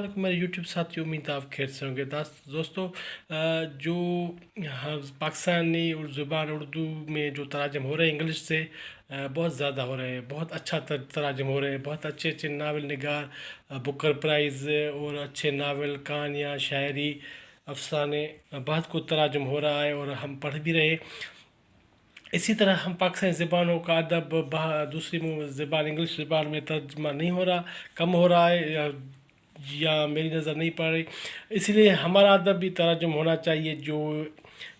वालेकुम मेरे यूट्यूब साथियों, उम्मीद है आप खैर से होंगे। दोस्तों, जो यहाँ पाकिस्तानी और ज़ुबान उर्दू में जो तराजम हो रहे हैं इंग्लिश से, बहुत ज़्यादा हो रहे हैं। बहुत अच्छा तराजम हो रहे हैं। बहुत अच्छे अच्छे नावल निगार बुकर प्राइज़ और अच्छे नावल, कहानियाँ, शायरी, अफसाने, बहुत कुछ तराजम हो रहा है और हम पढ़ भी रहे हैं। इसी तरह हम पाकिस्तानी ज़बानों का अदब दूसरी ज़बान इंग्लिश ज़बान में तर्जमा नहीं हो रहा, कम हो रहा है, या मेरी नज़र नहीं पड़ रही। इसलिए हमारा अदब भी तर्जुम होना चाहिए, जो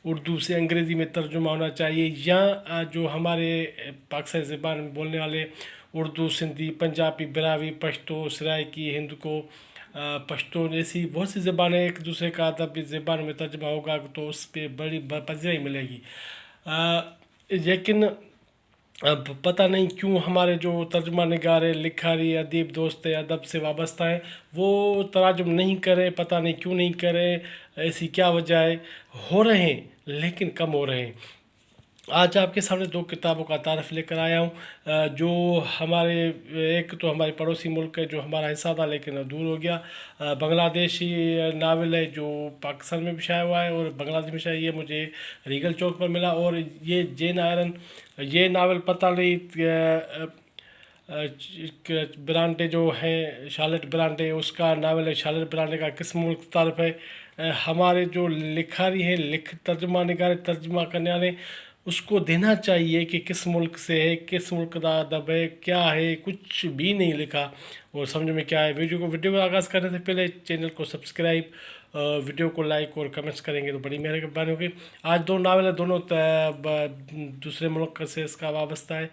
उर्दू से अंग्रेज़ी में तर्जुमा होना चाहिए, या जो हमारे पाकिस्तानी ज़बान में बोलने वाले उर्दू, सिंधी, पंजाबी, बरावी, पश्तो, सराइकी, हिंद को पश्तून, ऐसी बहुत सी ज़बानें एक दूसरे का अदब इस ज़बान में तर्जुमा होगा तो उस पर बड़ी पजीराई मिलेगी। लेकिन अब पता नहीं क्यों हमारे जो तर्जुमा निगार, लिखारी, अदीब दोस्त अदब से वाबस्ता हैं, वो तराजुम नहीं करें। पता नहीं क्यों नहीं करें, ऐसी क्या वजह है। हो रहे हैं लेकिन कम हो रहे हैं। आज आपके सामने दो किताबों का तारफ़ लेकर आया हूँ, जो हमारे एक तो हमारे पड़ोसी मुल्क है जो हमारा हिस्सा था लेकिन अब दूर हो गया। बांग्लादेशी नावल है जो पाकिस्तान में भी शाया हुआ है और बांग्लादेश में शाया। ये मुझे रीगल चौक पर मिला और ये जेन आयरन, ये नावल पता नहीं ब्रांडे जो है शार्लेट ब्रांडे, उसका नावल है। शार्लेट ब्रांडे का किस मुल्क तारफ़ है। हमारे जो लिखारी है, तर्जुमा निगार, तर्जुमा करने वाले, उसको देना चाहिए कि किस मुल्क से है, किस मुल्क का अदब है, क्या है। कुछ भी नहीं लिखा और समझ में क्या है। वीडियो को आगाज़ करने से पहले चैनल को सब्सक्राइब, वीडियो को लाइक और कमेंट्स करेंगे तो बड़ी मेहरबानी होगी। आज दो नावल है, दोनों दूसरे मुल्क से इसका वाबस्ता है।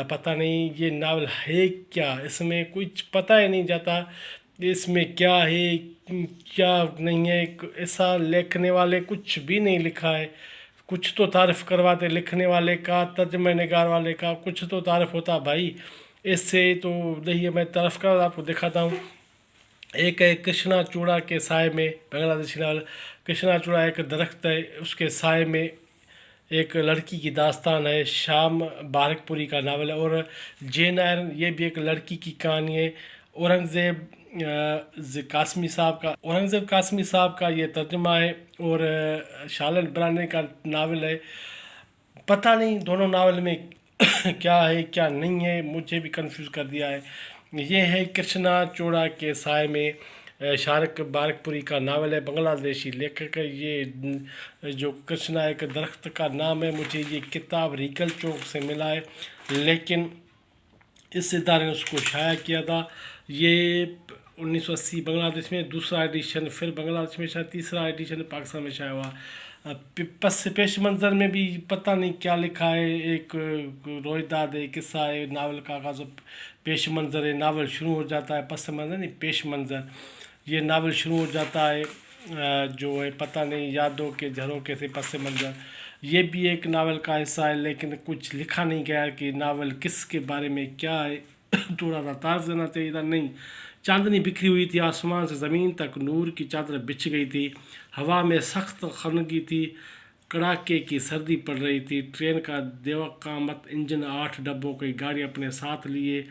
पता नहीं ये नावल है क्या, इसमें कुछ पता ही नहीं जाता इसमें क्या है क्या नहीं है। ऐसा लिखने वाले कुछ भी नहीं लिखा है। कुछ तो तारीफ़ करवाते लिखने वाले का, तर्जुमा निगार वाले का, कुछ तो तारीफ़ होता भाई। इससे तो नहीं है, मैं तारीफ़ कर आपको दिखाता हूँ। एक है कृष्णा चूड़ा के साय में, बांग्लादेशी नावल। कृष्णा चूड़ा एक दरख्त है, उसके साय में एक लड़की की दास्तान है। शाम बारकपुरी का नावल है। और जेन आयरन, ये भी एक लड़की की कहानी है। औरंगज़ेब कासमी साहब का ये तर्जुमा है और शार्लेट ब्रांडे का नावल है। पता नहीं दोनों नावल में क्या है क्या नहीं है, मुझे भी कंफ्यूज कर दिया है। ये है कृष्णा चूड़ा के साय में, शारक बारकपुरी का नावल है, बांग्लादेशी लेखक है। ये जो कृष्णा एक दरख्त का नाम है। मुझे ये किताब रीगल चौक से मिला है, लेकिन इस इदारे ने उसको शाया किया था। ये 1980 बांग्लादेश में दूसरा एडिशन, फिर बांग्लादेश में शायद तीसरा एडिशन पाकिस्तान में शाया हुआ। पेश मंज़र में भी पता नहीं क्या लिखा है। एक रोहिदाद है, किस्सा है, नावल का आगाज़ पेश मंज़र है, नावल शुरू हो जाता है। पस मंज़र नहीं, पेश मंज़र। ये नावल शुरू हो जाता है जो है पता नहीं यादों के झरोखे से पस मंज़र। ये भी एक नावल का हिस्सा है, लेकिन कुछ लिखा नहीं गया कि नावल किस के बारे में क्या है। थोड़ा सा ताज़ देना चाहिए था। नहीं, चांदनी बिखरी हुई थी, आसमान से ज़मीन तक नूर की चादर बिछ गई थी। हवा में सख्त खनगी थी, कड़ाके की सर्दी पड़ रही थी। ट्रेन का देवकामत इंजन 8 डब्बों की गाड़ी अपने साथ लिए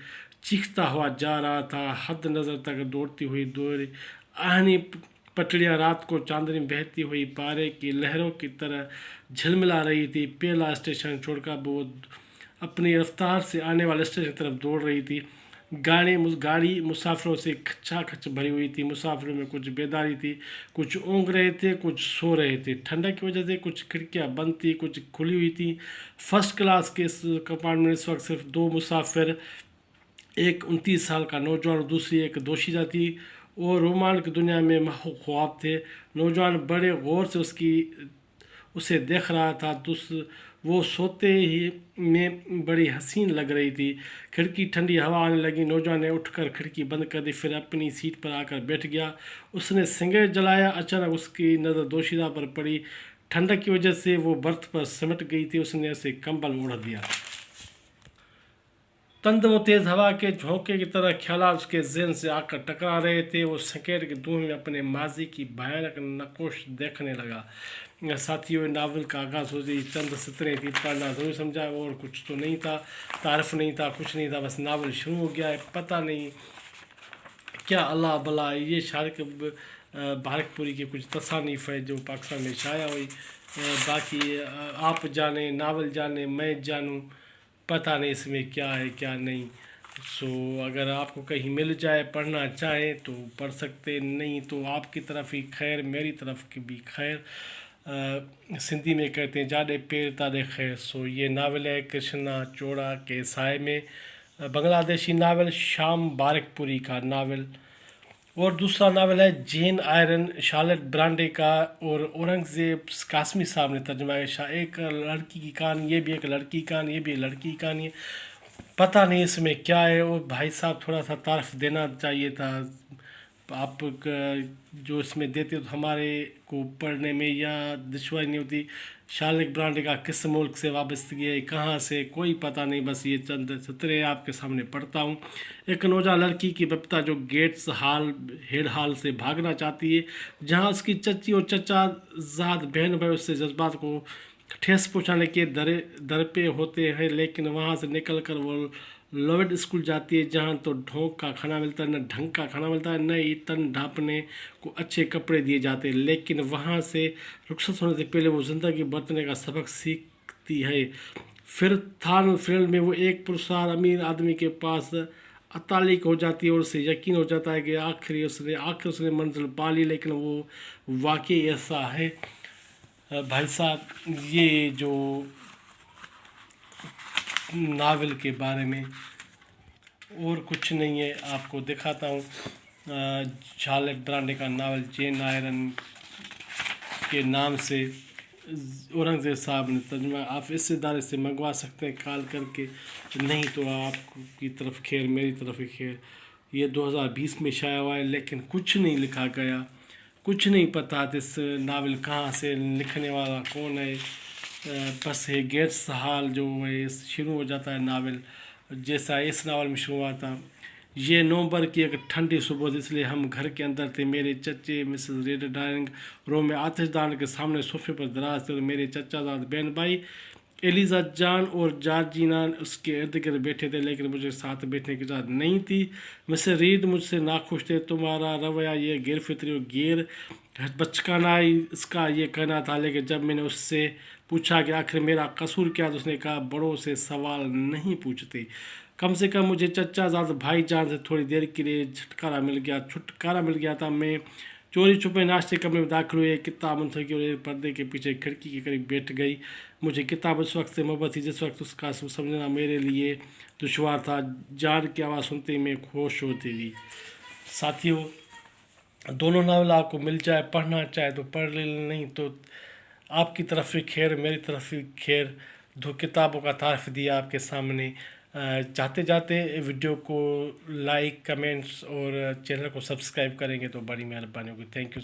चीखता हुआ जा रहा था। हद नज़र तक दौड़ती हुई दौड़ी आहनी पटड़ियाँ रात को चांदनी बहती हुई पारे की लहरों की तरह झिलमिला रही थी। पहला स्टेशन छोड़कर वो अपनी रफ्तार से आने वाले स्टेशन की तरफ दौड़ रही थी। गाड़ी मुसाफिरों से खचाखच भरी हुई थी। मुसाफिरों में कुछ बेदारी थी, कुछ ऊँघ रहे थे, कुछ सो रहे थे। ठंडक की वजह से कुछ खिड़कियां बंद थी, कुछ खुली हुई थी। फर्स्ट क्लास के इस कंपार्टमेंट में इस वक्त सिर्फ 2 मुसाफिर, एक 29 साल का नौजवान और दूसरी एक दोशीदा थी। और रोमान की दुनिया में ख्वाब थे। नौजवान बड़े गौर से उसे देख रहा था। वो सोते ही में बड़ी हसीन लग रही थी। खिड़की ठंडी हवा आने लगी। नौजवान ने उठकर खिड़की बंद कर दी, फिर अपनी सीट पर आकर बैठ गया। उसने सिगरेट जलाया। अचानक उसकी नज़र दोशीदा पर पड़ी। ठंडक की वजह से वो बर्थ पर सिमट गई थी। उसने उसे कंबल ओढ़ दिया। तंद वो तेज़ हवा के झोंके की तरह ख्यालात उसके जहन से आकर टकरा रहे थे। वो सिगरेट के धुएं में अपने माजी की भयानक नकोश देखने लगा। साथियों, नावल का आगाज़ होती चंद सतरें थी, पढ़ना ज़रूर समझा और कुछ तो नहीं था, तारफ़ नहीं था, कुछ नहीं था, बस नावल शुरू हो गया है। पता नहीं کیا اللہ بلا. یہ شارق بارک پوری کی کچھ تصانیف ہے جو پاکستان میں شائع ہوئی. باقی آپ جانیں، ناول جانیں، میں جانوں، پتہ نہیں اس میں کیا ہے کیا نہیں. سو اگر آپ کو کہیں مل جائے، پڑھنا چاہیں تو پڑھ سکتے، نہیں تو آپ کی طرف ہی خیر، میری طرف کی بھی خیر. سندھی میں کہتے ہیں جاڑے پیر تاڑے خیر. سو یہ ناول ہے کرشنا چوڑا کے سائے میں، بنگلہ دیشی ناول، شام بارک پوری کا ناول. اور دوسرا ناول ہے جین آئرن، شارلٹ برانڈے کا اور اورنگزیب قاسمی صاحب نے ترجمہ ہے. ایک لڑکی کی کہانی، یہ بھی ایک لڑکی کی کہانی، یہ بھی ایک لڑکی کی کہانی ہے. پتہ نہیں اس میں کیا ہے. اور بھائی صاحب تھوڑا سا تعارف دینا چاہیے تھا. آپ جو اس میں دیتے تو ہمارے کو پڑھنے میں یا دشواری نہیں ہوتی. شارلٹ برانڈے کا کس ملک سے وابستگی ہے، کہاں سے، کوئی پتہ نہیں. بس یہ چند سطریں آپ کے سامنے پڑھتا ہوں. ایک نوجوان لڑکی کی بپتا جو گیٹس ہیڈ ہال سے بھاگنا چاہتی ہے، جہاں اس کی چچی اور چچا زاد بہن بھائی اس سے جذبات کو ٹھیس پہنچانے کے در پہ ہوتے ہیں. لیکن وہاں سے نکل کر وہ لوڈ اسکول جاتی ہے، جہاں تو ڈھونک کا کھانا ملتا ہے، نہ ڈھنگ کا کھانا ملتا ہے، نہ ہی تن ڈھانپنے کو اچھے کپڑے دیے جاتے ہیں. لیکن وہاں سے رخصت ہونے سے پہلے وہ زندگی برتنے کا سبق سیکھتی ہے. پھر تھان فیلڈ میں وہ ایک پرسرار امیر آدمی کے پاس اطالق ہو جاتی ہے اور اسے یقین ہو جاتا ہے کہ آخر اس نے منزل پا لی. لیکن وہ واقعی ایسا ہے. بھائی صاحب یہ جو ناول کے بارے میں اور کچھ نہیں ہے، آپ کو دکھاتا ہوں. شارلٹ برانڈے کا ناول جین آئرن کے نام سے اورنگزیب صاحب نے ترجمہ. آپ اس ادارے سے منگوا سکتے ہیں کال کر کے، نہیں تو آپ کی طرف خیر، میری طرف ہی خیر. یہ 2020 میں شائع ہوا ہے، لیکن کچھ نہیں لکھا گیا، کچھ نہیں پتہ اس ناول کہاں سے، لکھنے والا کون ہے. بس ہے گیٹس ہال جو ہے شروع ہو جاتا ہے ناول جیسا اس ناول میں شروع ہوا تھا. یہ نومبر کی ایک ٹھنڈی صبح تھی، اس لیے ہم گھر کے اندر تھے. میرے چچے مسز ریڈ ڈائننگ روم میں آتش دان کے سامنے صوفے پر دراز تھے اور میرے چچا زاد بہن بھائی ایلیزا جان اور جارجینا اس کے ارد گرد بیٹھے تھے، لیکن مجھے ساتھ بیٹھنے کی اجازت نہیں تھی. مسز ریڈ مجھ سے ناخوش تھے. تمہارا رویہ یہ غیر فطری اور غیر بچکانہ اس کا یہ کہنا تھا. لیکن جب میں نے اس سے پوچھا کہ آخر میرا قصور کیا، تو اس نے کہا بڑوں سے سوال نہیں پوچھتے. کم سے کم مجھے چچا زاد بھائی جان سے تھوڑی دیر کے لیے چھٹکارا مل گیا تھا. میں چوری چھپے ناشتے کمرے میں داخل ہوئے، کتاب منتخب کی اور ایک پردے کے پیچھے کھڑکی کے قریب بیٹھ گئی. مجھے کتاب اس وقت سے محبت تھی جس وقت اس کا سمجھنا میرے لیے دشوار تھا. جان کی آواز سنتے ہی میں خوش ہوتی تھی. ساتھیوں، دونوں ناول آپ کو مل جائے، پڑھنا چاہے تو پڑھ لیں، نہیں تو آپ کی طرف بھی خیر، میری طرف بھی خیر. دو کتابوں کا تعارف دیا آپ کے سامنے. چاہتے جاتے ویڈیو کو لائک، کمنٹس اور چینل کو سبسکرائب کریں گے تو بڑی مہربانی ہوگی. Thank you.